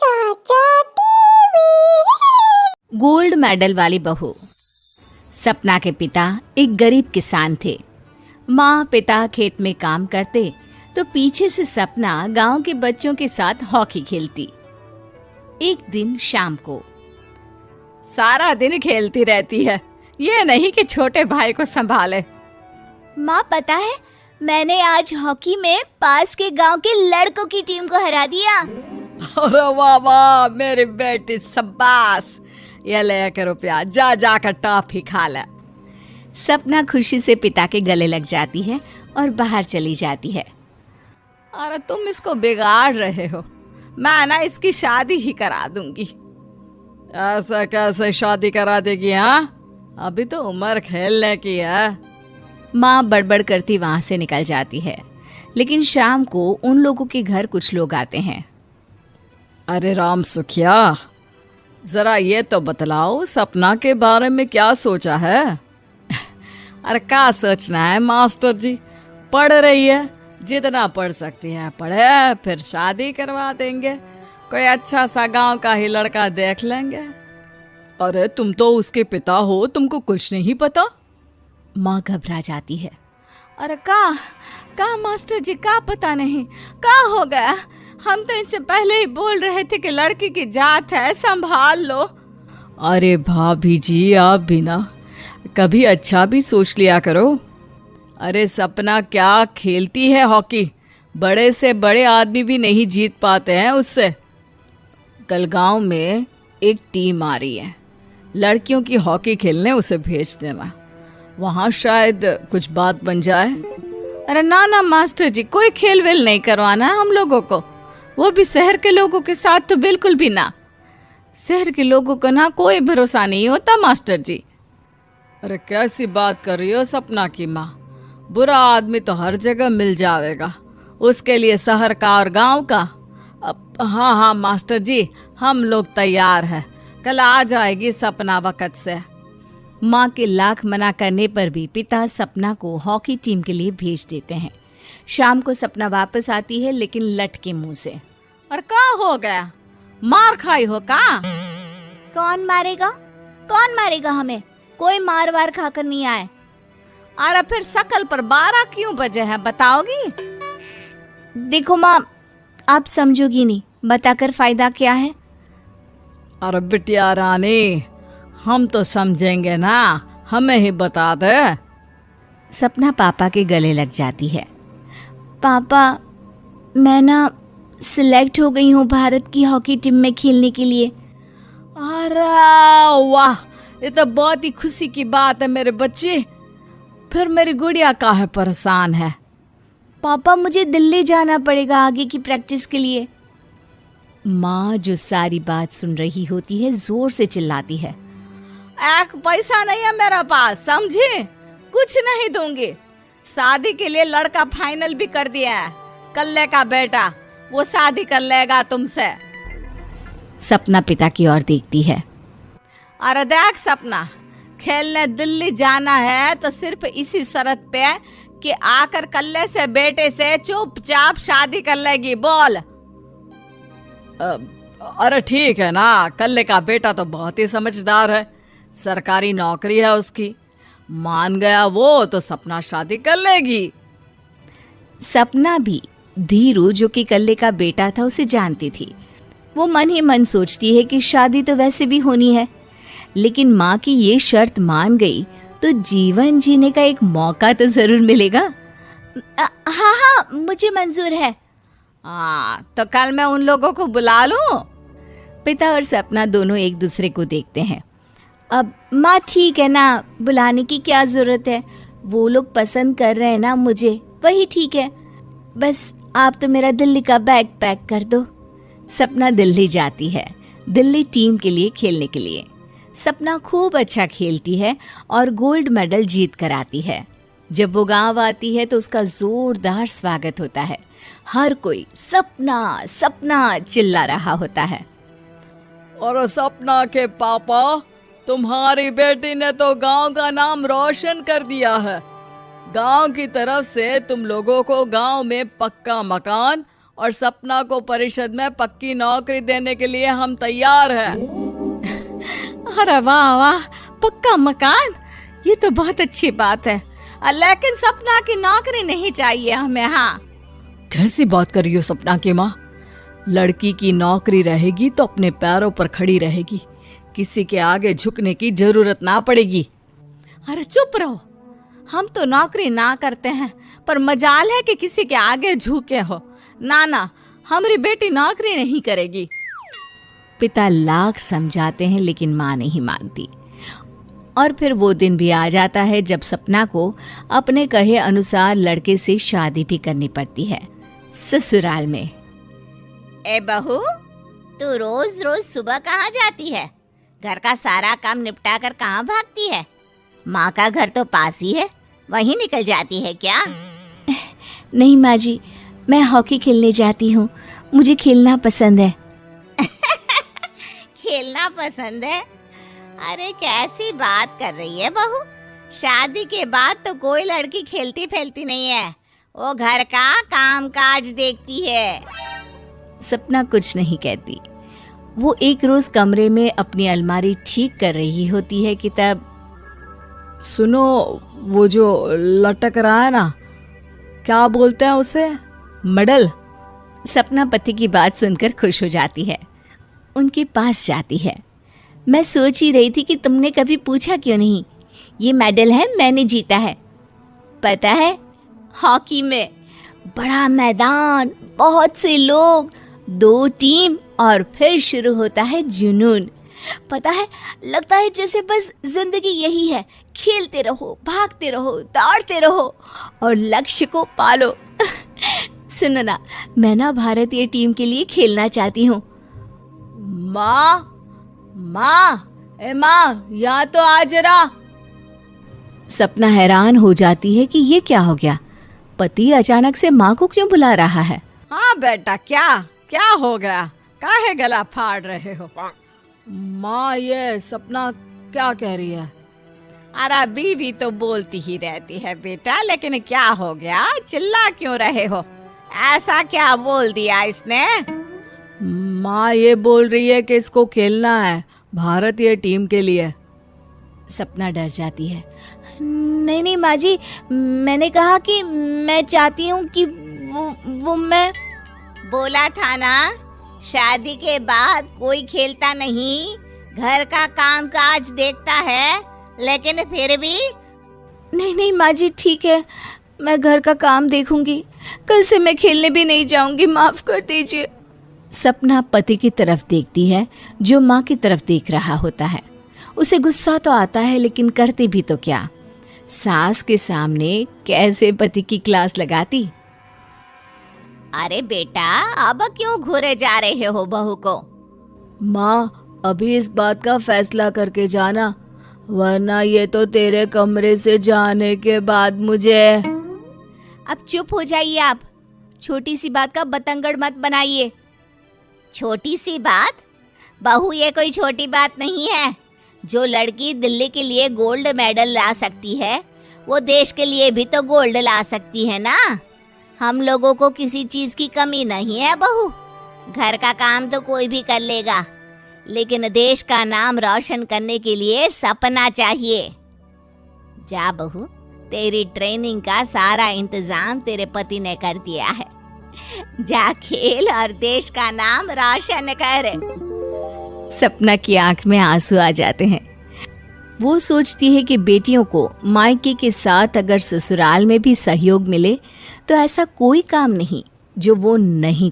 चाचा TV. Gold medal वाली बहू। सपना के पिता एक गरीब किसान थे। माँ पिता खेत में काम करते तो पीछे से सपना गांव के बच्चों के साथ हॉकी खेलती। एक दिन शाम को सारा दिन खेलती रहती है, ये नहीं कि छोटे भाई को संभाले। माँ पता है, मैंने आज हॉकी में पास के गांव के लड़कों की टीम को हरा दिया। अरे वाह वाह मेरी बेटी, शाबाश। ये ले कर रुपया, जा जाकर टॉफी खा ले। सपना खुशी से पिता के गले लग जाती है और बाहर चली जाती है। अरे तुम इसको बिगाड़ रहे हो, मैं ना इसकी शादी ही करा दूंगी। ऐसा कैसे शादी करा देगी? हाँ, अभी तो उम्र खेलने की है। माँ बड़बड़ करती वहां से निकल जाती है। लेकिन शाम को उन लोगों के घर कुछ लोग आते हैं। अरे राम सुखिया, जरा ये तो बतलाओ, सपना के बारे में क्या सोचा है? अरे क्या सोचना है मास्टर जी, पढ़ रही है, जितना पढ़ सकती है पढ़े, फिर शादी करवा देंगे, कोई अच्छा सा गांव का ही लड़का देख लेंगे। अरे तुम तो उसके पिता हो, तुमको कुछ नहीं पता? माँ घबरा जाती है। अरे का मास्टर जी, का पता नहीं, का हो गया? हम तो इनसे पहले ही बोल रहे थे कि लड़की की जात है, संभाल लो। अरे भाभी जी, आप भी ना कभी अच्छा भी सोच लिया करो। अरे सपना क्या खेलती है हॉकी, बड़े से बड़े आदमी भी नहीं जीत पाते हैं उससे। कल गांव में एक टीम आ रही है, लड़कियों की हॉकी खेलने उसे भेज देना, वहाँ शायद कुछ बात बन जाए। अरे ना मास्टर जी, कोई खेल वेल नहीं करवाना है हम लोगों को, वो भी शहर के लोगों के साथ तो बिल्कुल भी ना। शहर के लोगों को ना कोई भरोसा नहीं होता मास्टर जी। अरे कैसी बात कर रही हो सपना की माँ, बुरा आदमी तो हर जगह मिल जाएगा, उसके लिए शहर का और गांव का। हाँ मास्टर जी, हम लोग तैयार हैं, कल आ जाएगी सपना वक्त से। माँ के लाख मना करने पर भी पिता सपना को हॉकी टीम के लिए भेज देते हैं। शाम को सपना वापस आती है, लेकिन लटके मुंह से। और क्या हो गया, मार खाई हो का? कौन मारेगा हमें? कोई मार वार खाकर नहीं आए। अरे फिर शकल पर 12 क्यों बजे हैं, बताओगी? देखो माँ, आप समझोगी नहीं, बताकर फायदा क्या है? अरे बिटिया रानी, हम तो समझेंगे ना, हमें ही बता दे। सपना पापा के गले लग जाती है। पापा, मैं ना सिलेक्ट हो गई हूँ भारत की हॉकी टीम में खेलने के लिए। अरे वाह, ये तो बहुत ही खुशी की बात है मेरे बच्चे। फिर मेरी गुड़िया काहे परेशान है? पापा, मुझे दिल्ली जाना पड़ेगा आगे की प्रैक्टिस के लिए। माँ जो सारी बात सुन रही होती है, जोर से चिल्लाती है। एक पैसा नहीं है मेरा पास, समझी? कुछ नहीं दूंगी। शादी के लिए लड़का फाइनल भी कर दिया है, कल्ले का बेटा, वो शादी कर लेगा तुमसे। सपना पिता की ओर देखती है। अरे देख सपना, खेलने दिल्ली जाना है तो सिर्फ इसी शर्त पे कि आकर कल्ले से बेटे से चुपचाप शादी कर लेगी, बोल। अरे ठीक है ना, कल्ले का बेटा तो बहुत ही समझदार है, सरकारी नौकरी है उसकी, मान गया वो तो सपना शादी कर लेगी। सपना भी धीरू, जो कि कल्ले का बेटा था, उसे जानती थी। वो मन ही मन सोचती है कि शादी तो वैसे भी होनी है, लेकिन माँ की ये शर्त मान गई तो जीवन जीने का एक मौका तो जरूर मिलेगा। हाँ, मुझे मंजूर है। तो कल मैं उन लोगों को बुला लूं? पिता और सपना दोनों एक दूसरे को देखते हैं। अब माँ ठीक है ना, बुलाने की क्या जरूरत है, वो लोग पसंद कर रहे हैं ना मुझे, वही ठीक है। बस आप तो मेरा दिल्ली का बैग पैक कर दो। सपना दिल्ली जाती है, दिल्ली टीम के लिए खेलने के लिए। सपना खूब अच्छा खेलती है और गोल्ड मेडल जीत कर आती है। जब वो गांव आती है तो उसका जोरदार स्वागत होता है। हर कोई सपना सपना चिल्ला रहा होता है। और सपना के पापा, तुम्हारी बेटी ने तो गांव का नाम रोशन कर दिया है। गांव की तरफ से तुम लोगों को गांव में पक्का मकान और सपना को परिषद में पक्की नौकरी देने के लिए हम तैयार हैं। अरे वाह वाह, पक्का मकान, ये तो बहुत अच्छी बात है। लेकिन सपना की नौकरी नहीं चाहिए हमें। हाँ, कैसी बात कर रही हो सपना की माँ? लड़की की नौकरी रहेगी तो अपने पैरों पर खड़ी रहेगी, किसी के आगे झुकने की जरूरत ना पड़ेगी। अरे चुप रहो, हम तो नौकरी ना करते हैं, पर मजाल है कि किसी के आगे झुके हो। ना ना, हमारी बेटी नौकरी नहीं करेगी। पिता लाख समझाते हैं लेकिन माँ नहीं मानती। और फिर वो दिन भी आ जाता है जब सपना को अपने कहे अनुसार लड़के से शादी भी करनी पड़ती है। ससुराल में। ए बहू, तू रोज रोज सुबह कहाँ जाती है? घर का सारा काम निपटा कर कहाँ भागती है? माँ का घर तो पास ही है, वहीं निकल जाती है क्या? नहीं माँ जी, मैं हॉकी खेलने जाती हूँ, मुझे खेलना पसंद है। खेलना पसंद है? अरे कैसी बात कर रही है बहू, शादी के बाद तो कोई लड़की खेलती फैलती नहीं है, वो घर का काम काज देखती है। सपना कुछ नहीं कहती। वो एक रोज कमरे में अपनी अलमारी ठीक कर रही होती है कि तब सुनो, वो जो लटक रहा है ना, क्या बोलते हैं उसे? मेडल। सपना पति की बात सुनकर खुश हो जाती है, उनके पास जाती है। मैं सोच ही रही थी कि तुमने कभी पूछा क्यों नहीं। ये मेडल है, मैंने जीता है, पता है, हॉकी में। बड़ा मैदान, बहुत से लोग, 2 टीम और फिर शुरू होता है जुनून। पता है, लगता है जैसे बस जिंदगी यही है, खेलते रहो, भागते रहो, दौड़ते रहो और लक्ष्य को पालो। सुनो ना, मैं ना भारतीय टीम के लिए खेलना चाहती हूँ। माँ, माँ, ए माँ, यहाँ तो आ जरा। सपना हैरान हो जाती है कि ये क्या हो गया, पति अचानक से माँ को क्यों बुला रहा है। हाँ बेटा, क्या हो गया? काहे गला फाड़ रहे हो? माँ, ये सपना क्या कह रही है? अरे बीवी तो बोलती ही रहती है बेटा, लेकिन क्या हो गया? चिल्ला क्यों रहे हो? ऐसा क्या बोल दिया इसने? माँ ये बोल रही है कि इसको खेलना है भारतीय टीम के लिए। सपना डर जाती है। नहीं नहीं माँ जी, मैंने कहा कि मैं चाहती हूँ कि वो मैं बोला था ना, शादी के बाद कोई खेलता नहीं, घर का काम काज देखता है, लेकिन फिर भी। नहीं नहीं माँ जी, ठीक है, मैं घर का काम देखूंगी, कल से मैं खेलने भी नहीं जाऊंगी, माफ कर दीजिए। सपना पति की तरफ देखती है जो माँ की तरफ देख रहा होता है। उसे गुस्सा तो आता है लेकिन करती भी तो क्या, सास के सामने कैसे पति की क्लास लगाती। अरे बेटा, अब क्यों घूरे जा रहे हो बहू को? माँ, अभी इस बात का फैसला करके जाना, वरना ये तो तेरे कमरे से जाने के बाद मुझे। अब चुप हो जाइए आप, छोटी सी बात का बतंगड़ मत बनाइए। छोटी सी बात? बहू, ये कोई छोटी बात नहीं है। जो लड़की दिल्ली के लिए गोल्ड मेडल ला सकती है, वो देश के लिए भी तो गोल्ड ला सकती है ना। हम लोगों को किसी चीज की कमी नहीं है बहू, घर का काम तो कोई भी कर लेगा, लेकिन देश का नाम रोशन करने के लिए सपना चाहिए। जा बहू, तेरी ट्रेनिंग का सारा इंतजाम तेरे पति ने कर दिया है, जा खेल और देश का नाम रोशन कर। सपना की आंख में आंसू आ जाते हैं। वो सोचती है कि बेटियों को मायके के साथ अगर ससुराल में भी सहयोग मिले तो ऐसा कोई काम नहीं जो वो नहीं